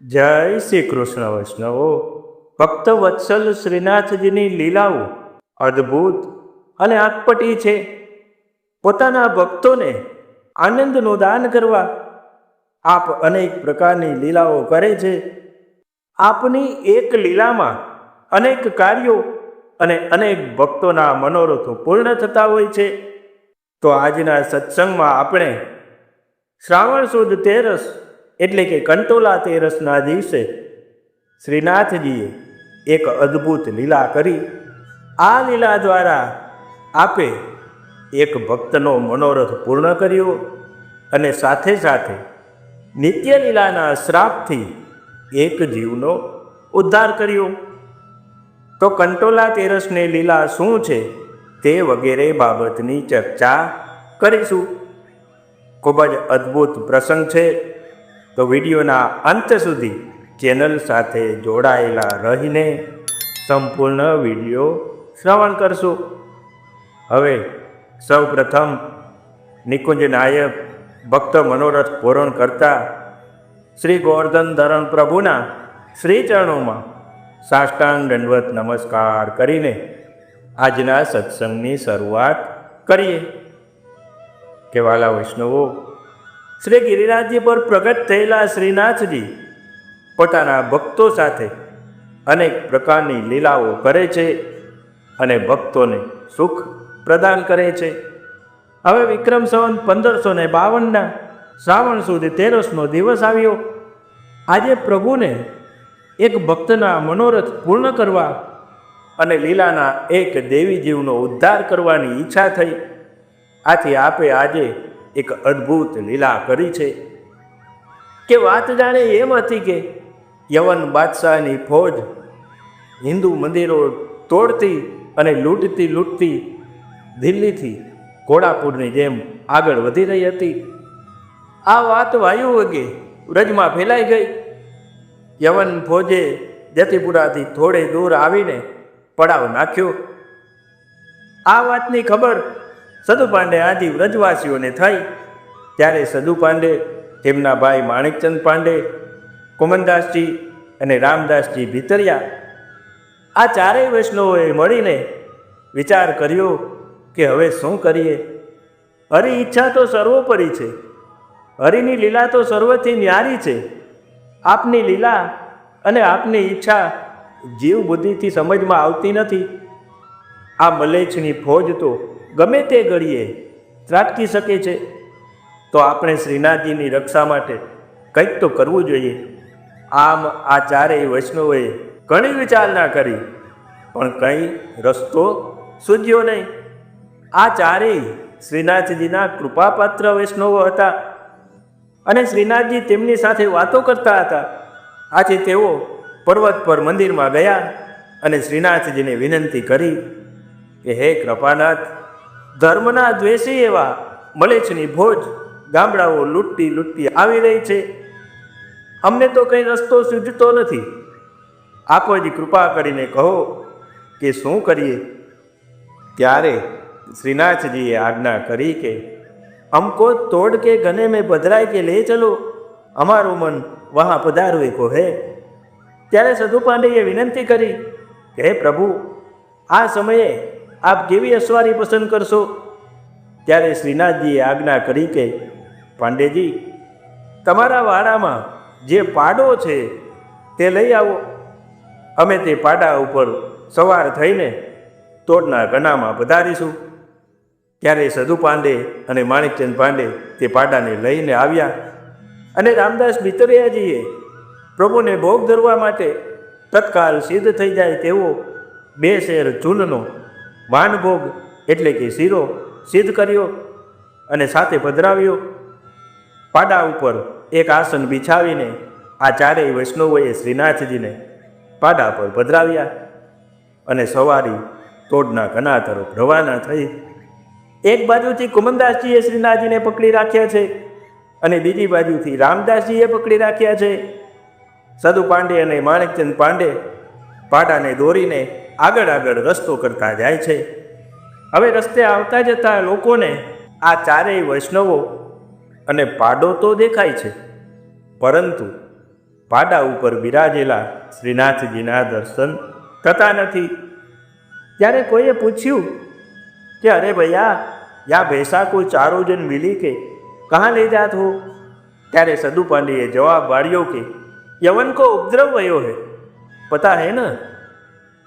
જય શ્રી કૃષ્ણ વૈષ્ણવો. ભક્ત વત્સલ શ્રીનાથજીની લીલાઓ અદ્ભુત અને આકપટી છે. પોતાના ભક્તોને આનંદનું દાન કરવા આપ અનેક પ્રકારની લીલાઓ કરે છે. આપની એક લીલામાં અનેક કાર્યો અને અનેક ભક્તોના મનોરથો પૂર્ણ થતા હોય છે. તો આજના સત્સંગમાં આપણે શ્રાવણ સુદ તેરસ એટલે કે કંટોલા તેરસના દિવસે શ્રીનાથજીએ એક અદ્ભુત લીલા કરી. આ લીલા દ્વારા આપે એક ભક્તનો મનોરથ પૂર્ણ કર્યો અને સાથે સાથે નિત્ય લીલાના શ્રાપથી એક જીવનો ઉદ્ધાર કર્યો. તો કંટોલા તેરસની લીલા શું છે તે વગેરે બાબતની ચર્ચા કરીશું. ખૂબ જ અદ્ભુત પ્રસંગ છે. તો વિડીયોના અંત સુધી ચેનલ સાથે જોડાયેલા રહીને સંપૂર્ણ વિડીયો શ્રવણ કરશો. હવે સૌ પ્રથમ નિકુંજ નાયક ભક્ત મનોરથ પૂરણ કરતા શ્રી ગોવર્ધન ધરણ પ્રભુના શ્રી ચરણોમાં સાષ્ટાંગ દંડવત નમસ્કાર કરીને આજના સત્સંગની શરૂઆત કરીએ. કે વાલા વૈષ્ણવો, શ્રી ગિરિરાજજી પર પ્રગટ થયેલા શ્રીનાથજી પોતાના ભક્તો સાથે અનેક પ્રકારની લીલાઓ કરે છે અને ભક્તોને સુખ પ્રદાન કરે છે. હવે વિક્રમ સંવત 1552ના શ્રાવણ સુદ તેરસનો દિવસ આવ્યો. આજે પ્રભુને એક ભક્તના મનોરથ પૂર્ણ કરવા અને લીલાના એક દેવી જીવનો ઉદ્ધાર કરવાની ઈચ્છા થઈ. આથી આપે આજે એક અદ્ભુત લીલા કરી છે. કે વાત જાણે એમ હતી કે યવન બાદશાહની ફૌજ હિન્દુ મંદિરો તોડતી અને લૂંટતી દિલ્હીથી ઘોડાપુરની જેમ આગળ વધી રહી હતી. આ વાત વાયુ વગે વ્રજમાં ફેલાઈ ગઈ. યવન ફૌજે જતીપુરાથી થોડે દૂર આવીને પડાવ નાખ્યો. આ વાતની ખબર સદુ પાંડે આદિ વ્રજવાસીઓને થઈ. ત્યારે સદુ પાંડે, તેમના ભાઈ માણિકચંદ પાંડે, કુમનદાસજી અને રામદાસજી ભીતરિયા, આ ચારેય વૈષ્ણવોએ મળીને વિચાર કર્યો કે હવે શું કરીએ. હરિ ઈચ્છા તો સર્વોપરી છે. હરિની લીલા તો સર્વથી ન્યારી છે. આપની લીલા અને આપની ઈચ્છા જીવ બુદ્ધિથી સમજમાં આવતી નથી. આ મલેચ્છની ફૌજ તો ગમે તે ઘડીએ ત્રાટકી શકે છે. તો આપણે શ્રીનાથજીની રક્ષા માટે કંઈક તો કરવું જોઈએ. આમ આ ચારેય વૈષ્ણવોએ ઘણી વિચારણા કરી, પણ કંઈ રસ્તો સૂઝ્યો નહીં. આ ચારેય શ્રીનાથજીના કૃપાપાત્ર વૈષ્ણવો હતા અને શ્રીનાથજી તેમની સાથે વાતો કરતા હતા. આથી તેઓ પર્વત પર મંદિરમાં ગયા અને શ્રીનાથજીને વિનંતી કરી કે હે કૃપાનાથ, ધર્મના દ્વેષી એવા મલેચ્છની ફૌજ ગામડાઓ લૂંટતી આવી રહી છે. અમને તો કંઈ રસ્તો સૂઝતો નથી. આપ જ કૃપા કરીને કહો કે શું કરીએ. ત્યારે શ્રીનાથજીએ આજ્ઞા કરી કે हमको तोड़ के गने में बदराई के ले चलो, हमारो मन वहाँ पधारो को है. ત્યારે સદુ પાંડેએ વિનંતી કરી કે હે પ્રભુ, આ સમયે આપ કેવી અસવારી પસંદ કરશો. ત્યારે શ્રીનાથજીએ આજ્ઞા કરી કે પાંડેજી, તમારા વાડામાં જે પાડો છે તે લઈ આવો. અમે તે પાડા ઉપર સવાર થઈને તોડના ગનામાં પધારીશું. ત્યારે સદુ પાંડે અને માણિકચંદ પાંડે તે પાડાને લઈને આવ્યા અને રામદાસ ભીતરિયાજીએ પ્રભુને ભોગ ધરવા માટે તત્કાલ સિદ્ધ થઈ જાય તેવો 2 શેર ચૂલનો વાનભોગ એટલે કે શીરો સિદ્ધ કર્યો અને સાથે પધરાવ્યો. પાડા ઉપર એક આસન બિછાવીને આ ચારેય વૈષ્ણવોએ શ્રીનાથજીને પાડા પર પધરાવ્યા અને સવારી તોડના ઘના તરફ રવાના થઈ. એક બાજુથી કુમનદાસજીએ શ્રીનાથજીને પકડી રાખ્યા છે અને બીજી બાજુથી રામદાસજીએ પકડી રાખ્યા છે. સદુ પાંડે અને માણિકચંદ પાંડે પાડાને દોરીને આગળ રસ્તો કરતા જાય છે. હવે રસ્તે આવતા જતા લોકોને આ ચારેય વૈષ્ણવો અને પાડો તો દેખાય છે, પરંતુ પાડા ઉપર બિરાજેલા શ્રીનાથજીના દર્શન થતા નથી। ત્યારે કોઈએ પૂછ્યું कि अरे भैया यहाँ भैंसा को 4 दिन मिली के कहाँ ले जात हो? त्यारे सदु पांडे जवाब वाड़ियो के यवन को उपद्रव भयो है, पता है ना,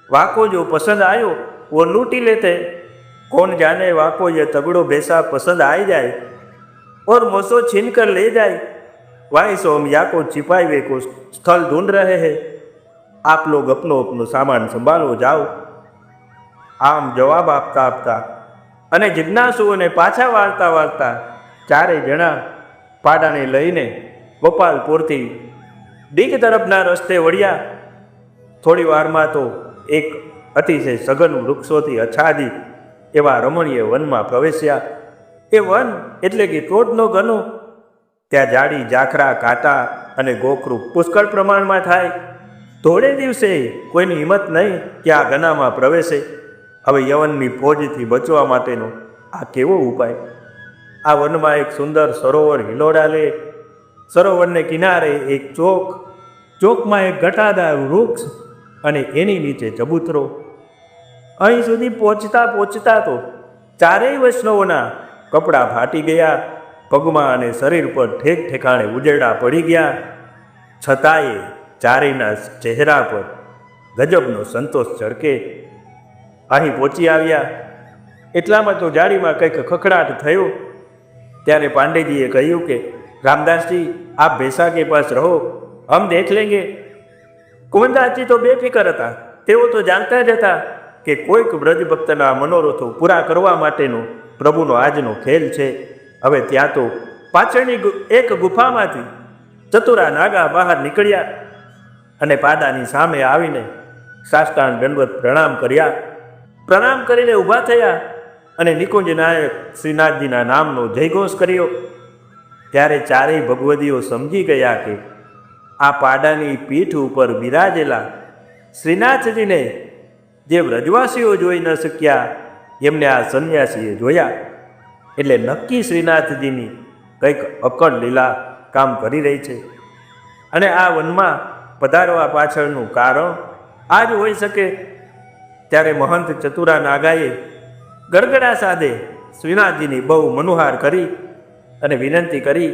वाको जो पसंद आयो वो लूटी लेते। कौन जाने वाको ये तगड़ो भैंसा पसंद आ जाए और मोसो छीन कर ले जाए। वाई सो हम या को छिपाए हुए को स्थल ढूंढ रहे हैं, आप लोग अपनो अपनो सामान संभालो जाओ। आम जवाब आपता आपता અને જિજ્ઞાસુઓને પાછા વાળતા વાળતા 4 જણા પાડાને લઈને ગોપાલપુરથી ડીગ તરફના રસ્તે વળ્યા। થોડી વારમાં તો એક અતિશય સઘન વૃક્ષોથી આચ્છાદિત એવા રમણીય વનમાં પ્રવેશ્યા। એ વન એટલે કે ટોડનો ઘનો। ત્યાં જાડી ઝાખરા કાંટા અને ગોખરું પુષ્કળ પ્રમાણમાં થાય। થોડે દિવસે કોઈની હિંમત નહીં કે આ ઘનામાં પ્રવેશે। હવે યવનની ફોજથી બચવા માટેનો આ કેવો ઉપાય? આ વનમાં એક સુંદર સરોવર હિલોડાલે। સરોવરને કિનારે એક ચોકમાં એક ઘટાદાર વૃક્ષ અને એની નીચે ચબૂતરો। અહીં સુધી પહોંચતા તો 4 વૈષ્ણવોના કપડાં ફાટી ગયા, પગમાં અને શરીર પર ઠેક ઠેકાણે ઉજેડા પડી ગયા। છતાંય 4ના ચહેરા પર ગજબનો સંતોષ ઝળકે। અહીં પહોંચી આવ્યા એટલામાં તો જાળીમાં કંઈક ખખડાટ થયો। ત્યારે પાંડેજીએ કહ્યું કે રામદાસજી આપ ભૈંસા કે પાસ રહો, હમ દેખ લેંગે। કુમનદાસજી તો બેફિકર હતા। તેઓ તો જાણતા જ હતા કે કોઈક બ્રજ ભક્તના મનોરથો પૂરા કરવા માટેનો પ્રભુનો આજનો ખેલ છે। હવે ત્યાં તો પાછળની એક ગુફામાંથી ચતુરા નાગા બહાર નીકળ્યા અને પાડાની સામે આવીને સાષ્ટાંગ દંડવત પ્રણામ કર્યા। પ્રણામ કરીને ઊભા થયા અને નિકુંજ નાયક શ્રીનાથજીના નામનો જયઘોષ કર્યો। ત્યારે 4 ભગવદીઓ સમજી ગયા કે આ પાડાની પીઠ ઉપર બિરાજેલા શ્રીનાથજીને જે વ્રજવાસીઓ જોઈ ન શક્યા એમને આ સંન્યાસીએ જોયા। એટલે નક્કી શ્રીનાથજીની કંઈક અકળ લીલા કામ કરી રહી છે અને આ વનમાં પધારવા પાછળનું કારણ આ જ હોઈ શકે। ત્યારે મહંત ચતુરા નાગાએ ગરગડા સાધે શ્રીનાથજીની બહુ મનોહાર કરી અને વિનંતી કરી,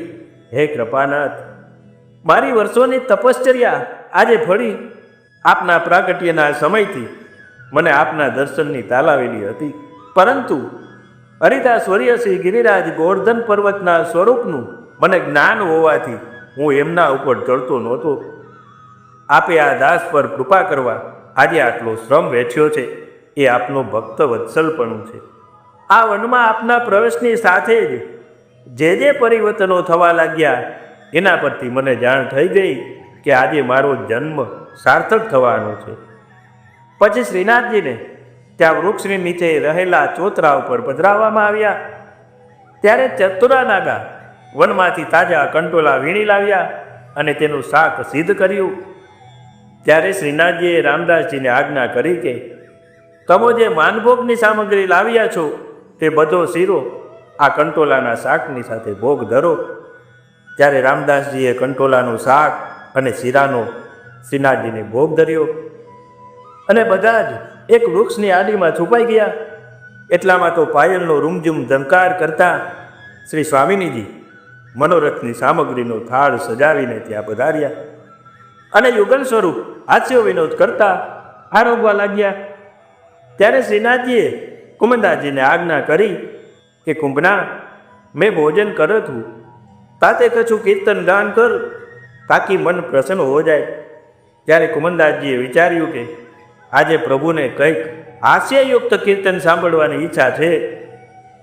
હે કૃપાનાથ, મારી વર્ષોની તપશ્ચર્યા આજે ફળી। આપના પ્રાગટ્યના સમયથી મને આપના દર્શનની તાલાવેલી હતી, પરંતુ હરિદાસવર્ય શ્રી ગિરિરાજ ગોવર્ધન પર્વતના સ્વરૂપનું મને જ્ઞાન હોવાથી હું એમના ઉપર ચડતો નહોતો। આપે આ દાસ પર કૃપા કરવા આજે આટલો શ્રમ વેઠ્યો છે, એ આપનો ભક્ત વત્સલપણું છે। આ વનમાં આપના પ્રવેશની સાથે જ જે પરિવર્તનો થવા લાગ્યા એના પરથી મને જાણ થઈ ગઈ કે આજે મારો જન્મ સાર્થક થવાનો છે। પછી શ્રીનાથજીને ત્યાં વૃક્ષની નીચે રહેલા ચોતરા ઉપર પધરાવવામાં આવ્યા। ત્યારે ચતુરા નાગા વનમાંથી તાજા કંટોલા વીણી લાવ્યા અને તેનું શાક સિદ્ધ કર્યું। ત્યારે શ્રીનાથજીએ રામદાસજીને આજ્ઞા કરી કે તમે જે માનભોગની સામગ્રી લાવ્યા છો તે બધો શીરો આ કંટોલાના શાકની સાથે ભોગ ધરો। ત્યારે રામદાસજીએ કંટોલાનું શાક અને શીરાનો શ્રીનાથજીને ભોગ ધર્યો અને બધા જ એક વૃક્ષની આડીમાં છુપાઈ ગયા। એટલામાં તો પાયલનો રૂમઝૂમ ઝંકાર કરતા શ્રી સ્વામિનીજી મનોરથની સામગ્રીનો થાળ સજાવીને ત્યાં પધાર્યા અને યુગલ સ્વરૂપ હાસ્ય વિનોદ કરતા આરોગવા લાગ્યા। ત્યારે શ્રીનાથજીએ કુમનદાસજીને આજ્ઞા કરી કે કુંભના, મેં ભોજન કરત હું, તાતે કછું કીર્તન ગાન કર તાકી મન પ્રસન્ન હો જાય। ત્યારે કુમનદાસજીએ વિચાર્યું કે આજે પ્રભુને કંઈક હાસ્યયુક્ત કીર્તન સાંભળવાની ઈચ્છા છે।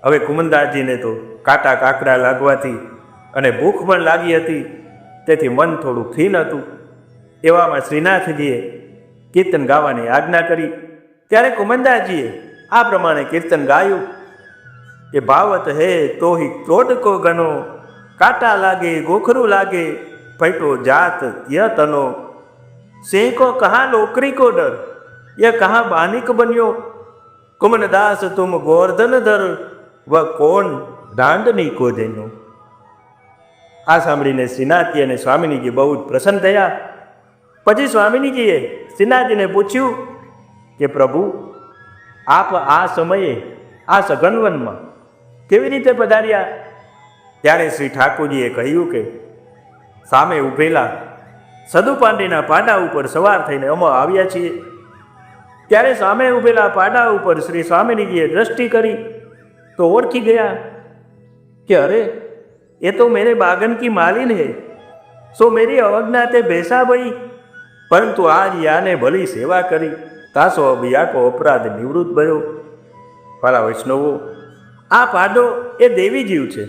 હવે કુમનદાસજીને તો કાંટા કાકડા લાગવાથી અને ભૂખ પણ લાગી હતી, તેથી મન થોડું ખીન હતું। એવામાં શ્રીનાથજીએ કીર્તન ગાવાની આજ્ઞા કરી। ત્યારે કુમનદાસજીએ આ પ્રમાણે કીર્તન ગાયું કે ભાવત હે તોહી ક્રોધ કો ગનો, કાંટા લાગે ગોખરું લાગે, ફૈટો જાત ય તનો, સિંહ કો કહા લોકરી કો ડર, ય કહા બાનિક બન્યો, કુમનદાસ તુમ ગોवर्धन ધર, વ કોણ દાંડની કો જેનો। આ સાંભળીને શ્રીનાથજી અને સ્વામિનીજી બહુ જ પ્રસન્ન થયા પછી સ્વામિનીજીએ શ્રીનાથજીને પૂછ્યું કે પ્રભુ, આપ આ સમયે આ સઘન કેવી રીતે પધાર્યા? ત્યારે શ્રી ઠાકોરજીએ કહ્યું કે સામે ઊભેલા સદુપાંડીના પાડા ઉપર સવાર થઈને અમે આવ્યા છીએ. ત્યારે સામે ઊભેલા પાડા ઉપર શ્રી સ્વામિનીજીએ દ્રષ્ટિ કરી તો ઓળખી ગયા કે અરે, ये तो मेरे बागन की मालिन है, सो मेरी अवज्ञा ते बेसा भई, परंतु आज याने भली सेवा करी, तासो अब या को अपराध निवृत्त भयो. वाला वैष्णवो, आ पाडो ए देवी जीव छे.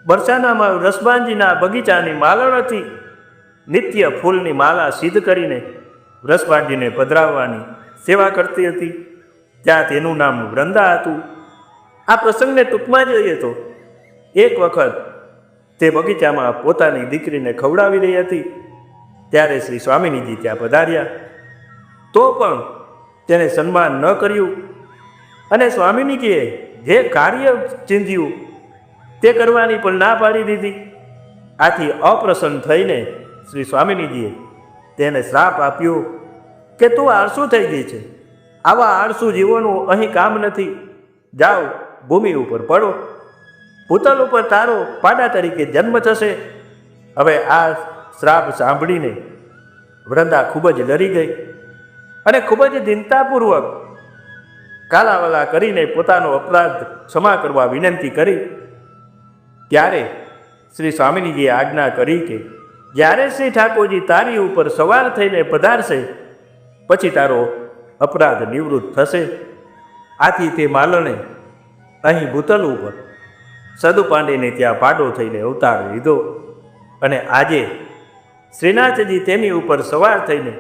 बरसानामां रसबांजीना बगीचानी मालणथी नित्य फूलनी माला सिद्ध करीने रसबांजीने पधराववानी सेवा करती हती. त्यां तेनुं नाम वृंदा हतुं. आ प्रसंगने टूंकमां जोईए तो एक वखत તે બગીચામાં પોતાની દીકરીને ખવડાવી રહી હતી. ત્યારે શ્રી સ્વામિનીજી ત્યાં પધાર્યા, તો પણ તેને સન્માન ન કર્યું અને સ્વામિનીજીએ જે કાર્ય ચીંધ્યું તે કરવાની પણ ના પાડી દીધી. આથી અપ્રસન્ન થઈને શ્રી સ્વામિનીજીએ તેને શ્રાપ આપ્યો કે તું આળસુ થઈ ગઈ છે, આવા આળસુ જીવોનું અહીં કામ નથી, જાઓ ભૂમિ ઉપર પડો, ભૂતલ ઉપર તારો પાડા તરીકે જન્મ થશે. હવે આ શ્રાપ સાંભળીને વૃંદા ખૂબ જ ડરી ગઈ અને ખૂબ જ ચિંતાપૂર્વક કાલાવાલા કરીને પોતાનો અપરાધ ક્ષમા કરવા વિનંતી કરી. ત્યારે શ્રી સ્વામિનીજીએ આજ્ઞા કરી કે જ્યારે શ્રી ઠાકોરજી તારી ઉપર સવાર થઈને પધારશે પછી તારો અપરાધ નિવૃત્ત થશે. આથી તે માલણે અહીં ભૂતલ ઉપર સદુપાંડીને ત્યાં પાડો થઈને અવતાર લીધો અને આજે શ્રીનાથજી તેની ઉપર સવાર થઈને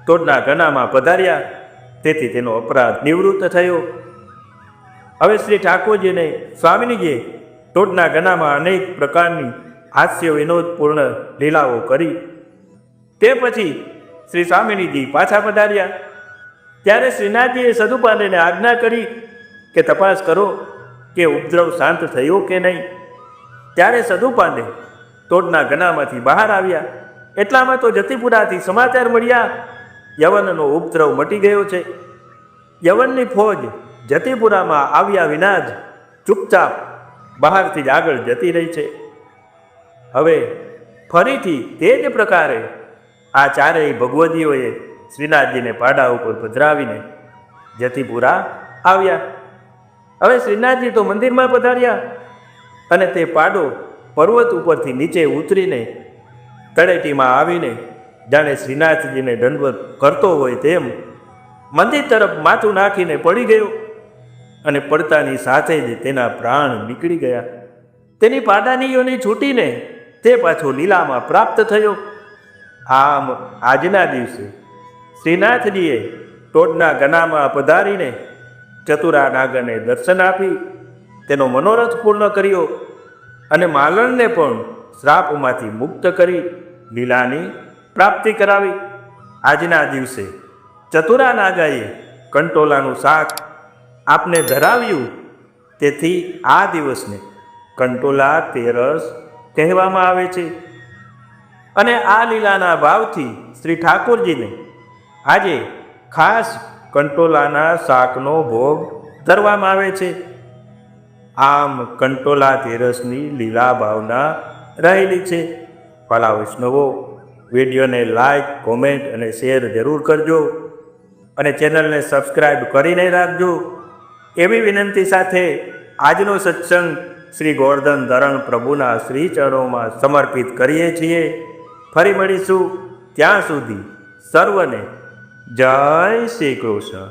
તોડના ગનામાં પધાર્યા, તેથી તેનો અપરાધ નિવૃત્ત થયો. હવે શ્રી ઠાકોરજીને સ્વામિનીજીએ તોડના ગનામાં અનેક પ્રકારની હાસ્ય વિનોદપૂર્ણ લીલાઓ કરી. તે પછી શ્રી સ્વામિનીજી પાછા પધાર્યા. ત્યારે શ્રીનાથજીએ સદુપાંડેને આજ્ઞા કરી કે તપાસ કરો કે ઉપદ્રવ શાંત થયો કે નહીં. ત્યારે સદુપાંડે તોડના ગનામાંથી બહાર આવ્યા. એટલામાં તો જતીપુરાથી સમાચાર મળ્યા, યવનનો ઉપદ્રવ મટી ગયો છે. યવનની ફોજ જતીપુરામાં આવ્યા વિના જ ચૂપચાપ બહારથી જ આગળ જતી રહી છે. હવે ફરીથી તે જ પ્રકારે આ ચારેય ભગવદીઓએ શ્રીનાથજીને પાડા ઉપર પધરાવીને જતીપુરા આવ્યા. હવે શ્રીનાથજી તો મંદિરમાં પધાર્યા અને તે પાડો પર્વત ઉપરથી નીચે ઉતરીને તળેટીમાં આવીને જાણે શ્રીનાથજીને દંડવત કરતો હોય તેમ મંદિર તરફ માથું નાખીને પડી ગયો અને પડતાની સાથે જ તેના પ્રાણ નીકળી ગયા. તેની પાડાનીઓની છૂટીને તે પાછો લીલામાં પ્રાપ્ત થયો. આમ આજના દિવસે શ્રીનાથજીએ ટોડના ગનામાં પધારીને ચતુરા નાગને દર્શન આપી તેનો મનોરથ પૂર્ણ કર્યો અને માલણને પણ શ્રાપમાંથી મુક્ત કરી લીલાની પ્રાપ્તિ કરાવી. આજના દિવસે ચતુરા નાગાએ કંટોલાનું શાક આપને ધરાવ્યું, તેથી આ દિવસને કંટોલા તેરસ કહેવામાં આવે છે. અને આ લીલાના ભાવથી શ્રી ઠાકોરજીને આજે ખાસ કંટોલાના શાકનો ભોગ ધરવામાં આવે છે. આમ કંટોલા તેરસની લીલા ભાવના રહેલી છે. વાલા વૈષ્ણવો, વિડીયોને લાઈક, કોમેન્ટ અને શેર જરૂર કરજો અને ચેનલને સબસ્ક્રાઈબ કરીને રાખજો. એવી વિનંતી સાથે આજનો સત્સંગ શ્રી ગોવર્ધન ધરણ પ્રભુના શ્રી ચરણોમાં સમર્પિત કરીએ છીએ. ફરી મળીશું, ત્યાં સુધી સર્વને જય શ્રી કૃષ્ણ.